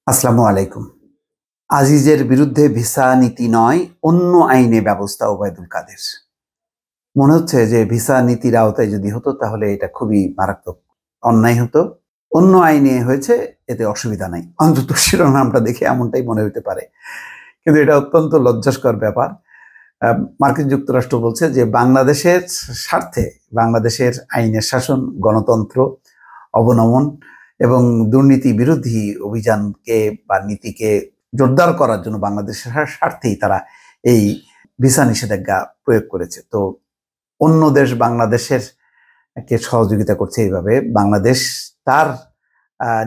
আসসালামু আলাইকুম। আজিজের বিরুদ্ধে ভিসা নীতি নয়, অন্য আইনে ব্যবস্থা ওবায়দুল কাদের। মনে হচ্ছে যে ভিসা নীতির আওতায় যদি হতো তাহলে এটা খুবই মারাত্মক অন্যায় হতো। অন্য আইনে হয়েছে, এতে অসুবিধা নাই। অন্তত শিরোনামটা দেখে এমনটাই মনে হতে পারে, কিন্তু এটা অত্যন্ত লজ্জাস্কর ব্যাপার। মার্কিন যুক্তরাষ্ট্র বলছে যে বাংলাদেশের স্বার্থে বাংলাদেশের আইনের শাসন, গণতন্ত্র অবনমন এবং দুর্নীতি বিরোধী অভিযানকে বা নীতিকে জোরদার করার জন্য বাংলাদেশের স্বার্থেই তারা এই ভিসা নিষেধাজ্ঞা প্রয়োগ করেছে। তো অন্য দেশ বাংলাদেশের কে সহযোগিতা করছে এইভাবে, বাংলাদেশ তার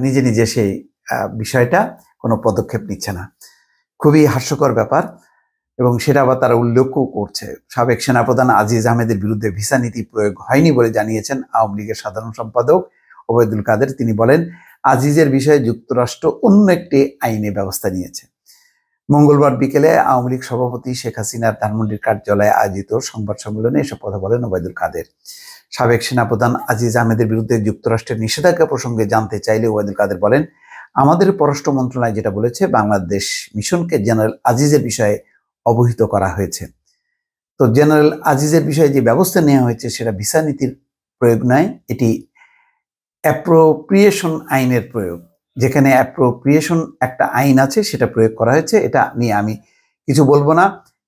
নিজে নিজে সেই বিষয়টা কোনো পদক্ষেপ নিচ্ছে না। খুবই হাস্যকর ব্যাপার, এবং সেটা আবার তারা উল্লেখও করছে। সাবেক সেনাপ্রধান আজিজ আহমেদের বিরুদ্ধে ভিসা নীতি প্রয়োগ হয়নি বলে জানিয়েছেন আওয়ামী লীগের সাধারণ সম্পাদক ওবায়দুল কাদের। তিনি বলেন, আজিজের বিষয়ে যুক্তরাষ্ট্র অন্য একটি আইনে ব্যবস্থা নিয়েছে। মঙ্গলবার বিকেলে আওয়ামী লীগ সভাপতি শেখ হাসিনার ধানমন্ডির কার্যালয়ে আয়োজিত সংবাদ সম্মেলনে এসব কথা বলেন ওবায়দুল কাদের। সাবেক সেনাপ্রধান আজিজ আহমেদের বিরুদ্ধে যুক্তরাষ্ট্রের নিষেধাজ্ঞা প্রসঙ্গে জানতে চাইলে ওবায়দুল কাদের বলেন, আমাদের পররাষ্ট্র মন্ত্রণালয় যেটা বলেছে, বাংলাদেশ মিশনকে জেনারেল আজিজের বিষয়ে অবহিত করা হয়েছে। তো জেনারেল আজিজের বিষয়ে যে ব্যবস্থা নেওয়া হয়েছে সেটা ভিসা নীতির প্রয়োগ নয়, এটি অ্যাপ্রোপ্রিয়েশন আইনের প্রয়োগ। যেখানে অ্যাপ্রোপ্রিয়েশন একটা আইন আছে, সেটা প্রয়োগ করা হয়েছে। এটা নিয়ে আমি কিছু বলবো না,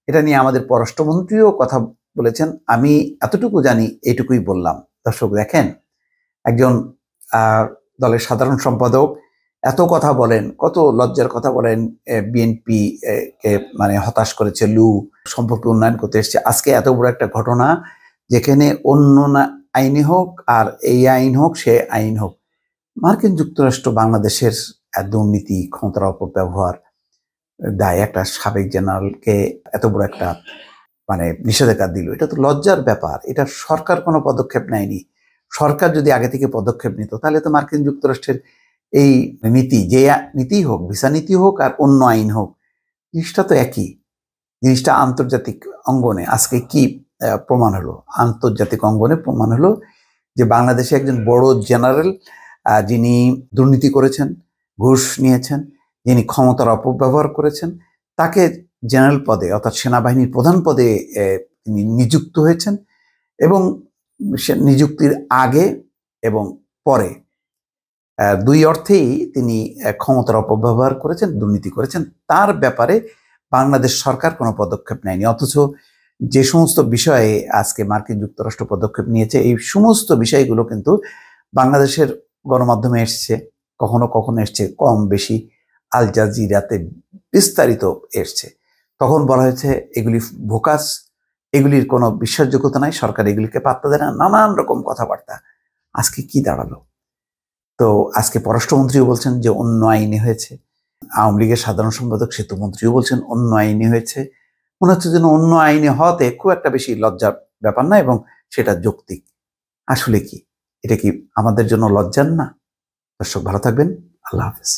এটা নিয়ে আমাদের পররাষ্ট্রমন্ত্রীও কথা বলেছেন। আমি এতটুকু জানি, এইটুকুই বললাম। দর্শক দেখেন, একজন দলের সাধারণ সম্পাদক এত কথা বলেন, কত লজ্জার কথা বলেন। বিএনপি কে মানে হতাশ করেছে, লু সম্পর্কে উন্নয়ন করতে এসছে। আজকে এত বড় একটা ঘটনা, যেখানে অন্য না আইনে হোক আর এই আইন হোক সে আইন হোক, মার্কিন যুক্তরাষ্ট্র বাংলাদেশের দুর্নীতি, ক্ষমতার অপব্যবহার দায় একটা সাবেক জেনারেলকে এত বড় একটা নিষেধাজ্ঞা দিল। এটা তো লজ্জার ব্যাপার। এটা সরকার কোনো পদক্ষেপ নেয়নি। সরকার যদি আগে থেকে পদক্ষেপ নিত, তাহলে তো মার্কিন যুক্তরাষ্ট্রের এই নীতি, যে নীতি হোক, ভিসা নীতি হোক আর অন্য আইন হোক, জিনিসটা তো একই। জিনিসটা আন্তর্জাতিক অঙ্গনে আজকে কি প্রমাণ হলো? আন্তর্জাতিক অঙ্গনে প্রমাণ হলো যে বাংলাদেশে একজন বড় জেনারেল, যিনি দুর্নীতি করেছেন, ঘুষ নিয়েছেন, যিনি ক্ষমতার অপব্যবহার করেছেন, তাকে জেনারেল পদে অর্থাৎ সেনাবাহিনীর প্রধান পদে তিনি নিযুক্ত হয়েছেন। এবং নিযুক্তির আগে এবং পরে দুই অর্থেই তিনি ক্ষমতার অপব্যবহার করেছেন, দুর্নীতি করেছেন। তার ব্যাপারে বাংলাদেশ সরকার কোনো পদক্ষেপ নেয়নি। অথচ যে সমস্ত বিষয়ে আজকে মার্কিন যুক্তরাষ্ট্র পদক্ষেপ নিয়েছে, এই সমস্ত বিষয়গুলো কিন্তু বাংলাদেশের গণমাধ্যমে এসছে, কখনো কখনো এসছে কম বেশি, আল জাজিরাতে বিস্তারিত এসছে। তখন বলা হয়েছে এগুলি ভোকাস, এগুলির কোনো বিশ্বাসযোগ্যতা নাই, সরকার এগুলিকে পাত্তা দেয় না, নানান রকম কথাবার্তা। আজকে কি দাঁড়ালো? তো আজকে পররাষ্ট্রমন্ত্রীও বলছেন যে অন্য আইনে হয়েছে, আওয়ামী লীগের সাধারণ সম্পাদক সেতুমন্ত্রীও বলছেন অন্য আইনে হয়েছে। মনে হচ্ছে যেন অন্য আইনে হওয়াতে খুব একটা বেশি লজ্জার ব্যাপার না, এবং সেটা যৌক্তিক। আসলে কি এটা কি আমাদের জন্য লজ্জার না? দর্শক ভালো থাকবেন, আল্লাহ হাফেজ।